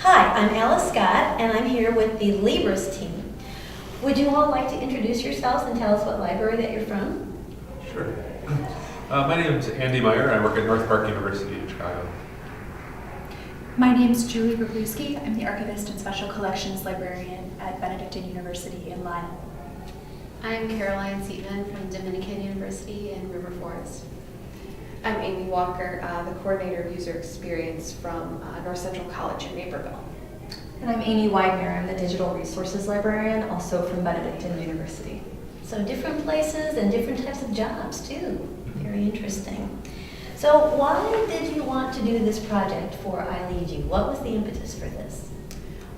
Hi, I'm Alice Scott, and I'm here with the LIBRAS team. Would you all like to introduce yourselves and tell us what library that you're from? Sure. My name is Andy Meyer. I work at North Park University in Chicago. My name is Julie Wroblewski. I'm the Archivist and Special Collections Librarian at Benedictine University in Lyle. I'm Caroline Seatman from Dominican University in River Forest. I'm Amy Walker, the Coordinator of User Experience from North Central College in Naperville. And I'm Amy Widener. I'm the Digital Resources Librarian, also from Benedictine University. So different places and different types of jobs too. Very interesting. So why did you want to do this project for I Lead You? What was the impetus for this?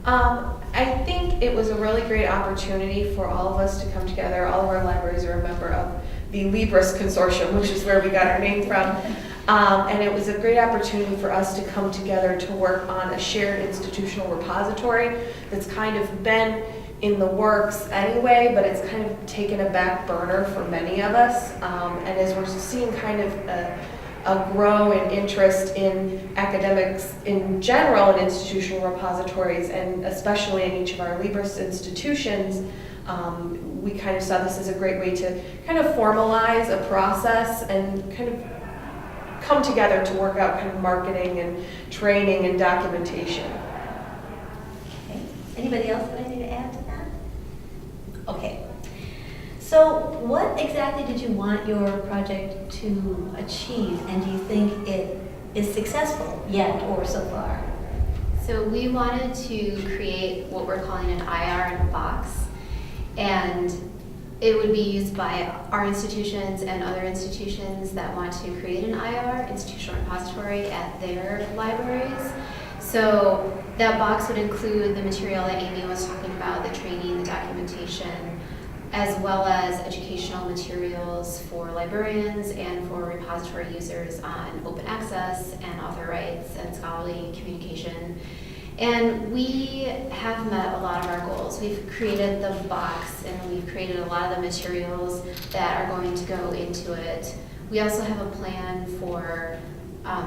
I think it was a really great opportunity for all of us to come together. All of our libraries are a member of the LIBRAS consortium, which is where we got our name from. And it was a great opportunity for us to come together to work on a shared institutional repository that's kind of been in the works anyway, but it's kind of taken a back burner for many of us. And as we're seeing kind of a grow in interest in academics in general and institutional repositories, and especially in each of our LIBRAS institutions, we kind of saw this as a great way to kind of formalize a process and kind of come together to work out kind of marketing and training and documentation. Okay. Anybody else have anything to add to that? Okay. So what exactly did you want your project to achieve, and do you think it is successful yet or so far? So we wanted to create what we're calling an IR in a box, and it would be used by our institutions and other institutions that want to create an IR, institutional repository, at their libraries. So that box would include the material that Amy was talking about, the training, the documentation, as well as educational materials for librarians and for repository users on open access and author rights and scholarly communication. And we have met a lot of our goals. We've created the box and we've created a lot of the materials that are going to go into it. We also have a plan for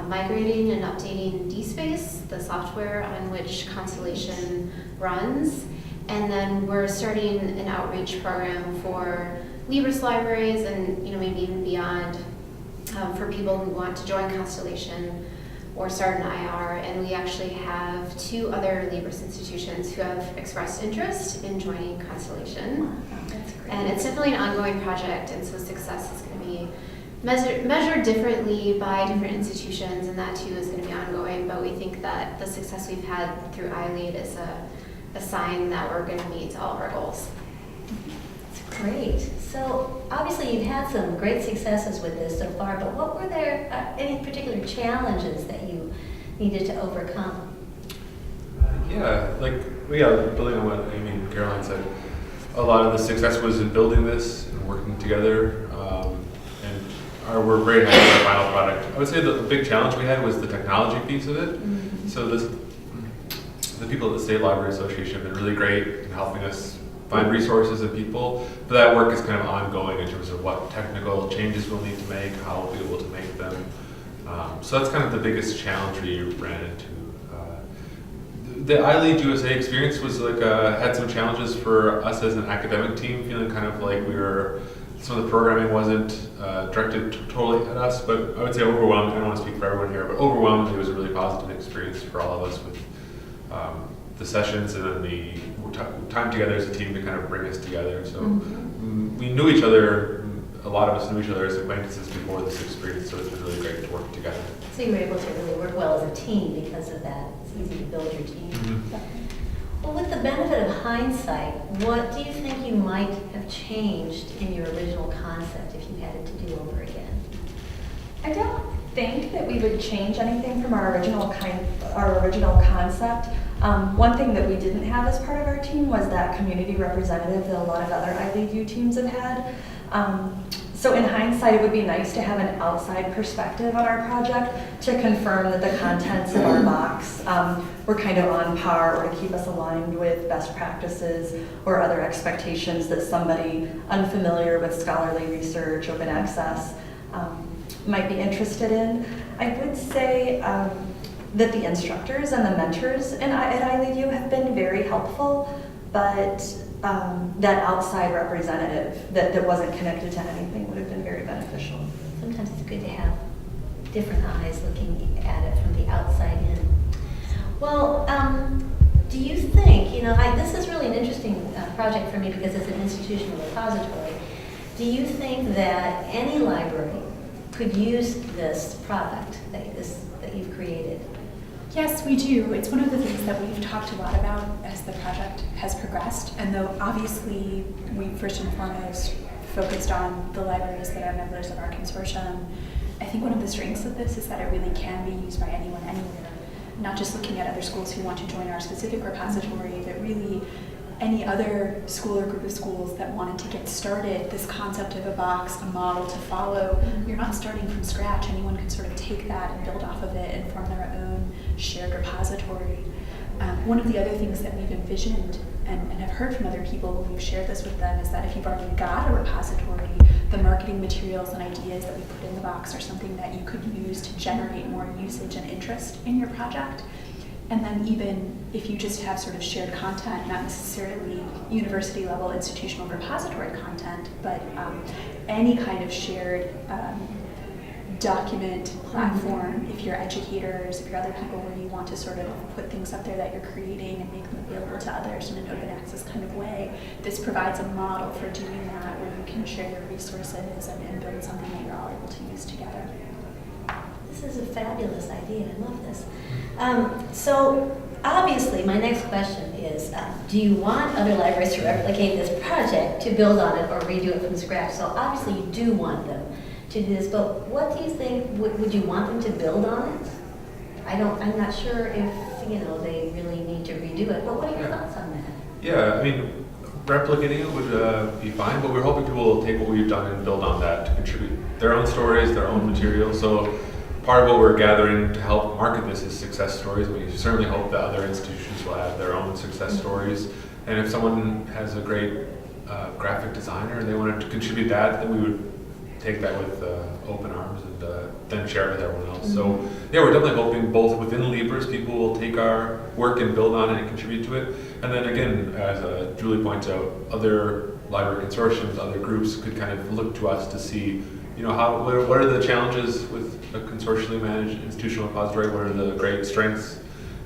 migrating and updating DSpace, the software on which Constellation runs. And then we're starting an outreach program for LIBRAS libraries and maybe even beyond for people who want to join Constellation or start an IR. And we actually have 2 other LIBRAS institutions who have expressed interest in joining Constellation. Wow, that's great. And it's definitely an ongoing project, and so success is going to be measured differently by different institutions, and that too is going to be ongoing. But we think that the success we've had through iLead is a sign that we're going to meet all of our goals. That's great. So obviously you've had some great successes with this so far, but what were there any particular challenges that you needed to overcome? Building on what Amy and Caroline said, a lot of the success was in building this and working together, we're very happy with our final product. I would say the big challenge we had was the technology piece of it. Mm-hmm. So the people at the State Library Association have been really great in helping us find resources and people, but that work is kind of ongoing in terms of what technical changes we'll need to make, how we'll be able to make them. So that's kind of the biggest challenge we ran into. The iLead USA experience was had some challenges for us as an academic team, feeling kind of like some of the programming wasn't directed totally at us, but I would say overwhelmingly, I don't want to speak for everyone here, but overwhelmingly it was a really positive experience for all of us with the sessions and then the time together as a team to kind of bring us together. So we knew each other, a lot of us knew each other as acquaintances before this experience, so it's been really great to work together. So you were able to really work well as a team because of that. It's easy to build your team. Mm-hmm. Well, with the benefit of hindsight, what do you think you might have changed in your original concept if you had it to do over again? I don't think that we would change anything from our original concept. One thing that we didn't have as part of our team was that community representative that a lot of other I Lead You teams have had. So in hindsight, it would be nice to have an outside perspective on our project to confirm that the contents of our box were kind of on par, or to keep us aligned with best practices or other expectations that somebody unfamiliar with scholarly research, open access, might be interested in. I would say that the instructors and the mentors at ILU have been very helpful, but that outside representative that wasn't connected to anything would have been very beneficial. Sometimes it's good to have different eyes looking at it from the outside in. Well, do you think, this is really an interesting project for me because it's an institutional repository. Do you think that any library could use this product that you've created? Yes, we do. It's one of the things that we've talked a lot about as the project has progressed. And though obviously we first and foremost focused on the libraries that are members of our consortium, I think one of the strengths of this is that it really can be used by anyone, anywhere. Not just looking at other schools who want to join our specific repository, but really any other school or group of schools that wanted to get started. This concept of a box, a model to follow, you're not starting from scratch. Anyone can sort of take that and build off of it and form their own shared repository. One of the other things that we've envisioned and have heard from other people when we've shared this with them is that if you've already got a repository, the marketing materials and ideas that we put in the box are something that you could use to generate more usage and interest in your project. And then even if you just have sort of shared content, not necessarily university level institutional repository content, but any kind of shared document platform, if you're educators, if you're other people where you want to sort of put things up there that you're creating and make them available to others in an open access kind of way, this provides a model for doing that where you can share your resources and build something that you're all able to use together. This is a fabulous idea. I love this. So obviously, my next question is, do you want other libraries to replicate this project, to build on it or redo it from scratch? So obviously you do want them to do this, but what do you think, would you want them to build on it? I'm not sure if, they really need to redo it, but what are your thoughts on that? Yeah, I mean, replicating it would be fine, but we're hoping people will take what we've done and build on that to contribute their own stories, their own material. So part of what we're gathering to help market this is success stories. We certainly hope that other institutions will have their own success stories. And if someone has a great graphic designer and they wanted to contribute that, then we would take that with open arms and then share it with everyone else. So yeah, we're definitely hoping both within LIBRAS, people will take our work and build on it and contribute to it. And then again, as Julie points out, other library consortiums, other groups could kind of look to us to see, what are the challenges with a consortially managed institutional repository? What are the great strengths?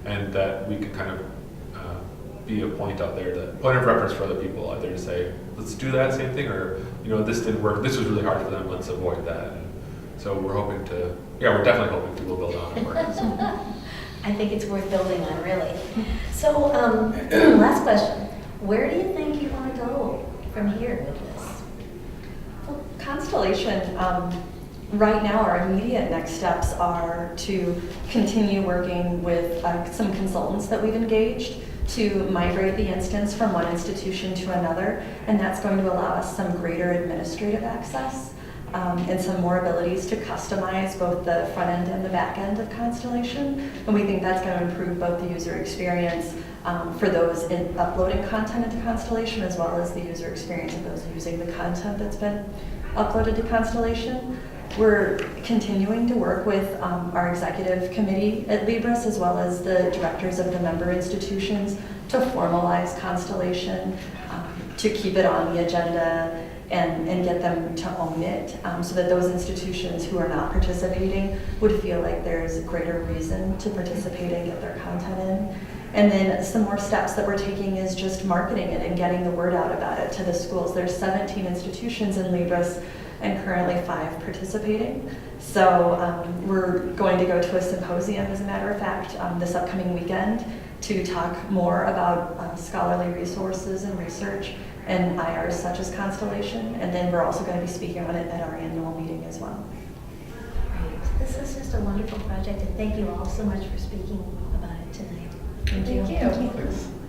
And that we can kind of be a point out there, point of reference for other people, either to say, let's do that same thing, or, this didn't work, this was really hard for them, let's avoid that. And so we're definitely hoping people build on it. I think it's worth building on, really. So, last question. Where do you think you want to go from here with this? Well, Constellation, right now our immediate next steps are to continue working with some consultants that we've engaged to migrate the instance from one institution to another, and that's going to allow us some greater administrative access and some more abilities to customize both the front end and the back end of Constellation. And we think that's going to improve both the user experience for those uploading content into Constellation, as well as the user experience of those using the content that's been uploaded to Constellation. We're continuing to work with our executive committee at LIBRAS, as well as the directors of the member institutions, to formalize Constellation, to keep it on the agenda and get them to own it, so that those institutions who are not participating would feel like there's greater reason to participate and get their content in. And then some more steps that we're taking is just marketing it and getting the word out about it to the schools. There's 17 institutions in LIBRAS and currently 5 participating. So we're going to go to a symposium, as a matter of fact, this upcoming weekend to talk more about scholarly resources and research and IRs such as Constellation. And then we're also going to be speaking on it at our annual meeting as well. Great. This is just a wonderful project, and thank you all so much for speaking about it tonight. Thank you. Thank you.